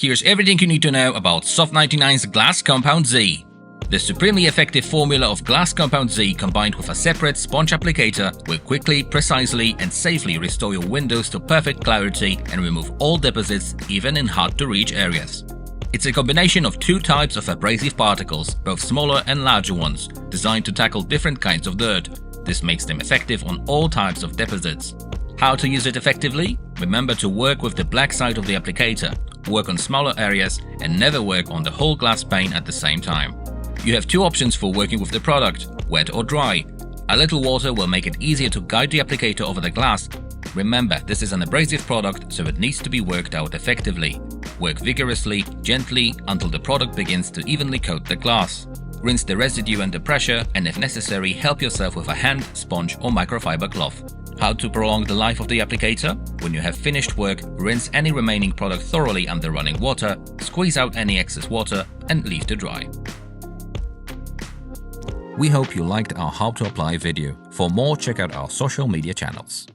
here's everything you need to know about Soft99's Glass Compound Z. The supremely effective formula of Glass Compound Z combined with a separate sponge applicator will quickly, precisely and safely restore your windows to perfect clarity and remove all deposits even in hard-to-reach areas. It's a combination of two types of abrasive particles, both smaller and larger ones, designed to tackle different kinds of dirt. This makes them effective on all types of deposits. How to use it effectively? Remember to work with the black side of the applicator, work on smaller areas and never work on the whole glass pane at the same time. You have two options for working with the product, wet or dry. A little water will make it easier to guide the applicator over the glass. Remember, this is an abrasive product, so it needs to be worked out effectively. Work vigorously, gently, until the product begins to evenly coat the glass. Rinse the residue under pressure and if necessary, help yourself with a hand, sponge or microfiber cloth. How to prolong the life of the applicator? When you have finished work, rinse any remaining product thoroughly under running water, squeeze out any excess water and leave to dry. We hope you liked our How to Apply video. For more, check out our social media channels.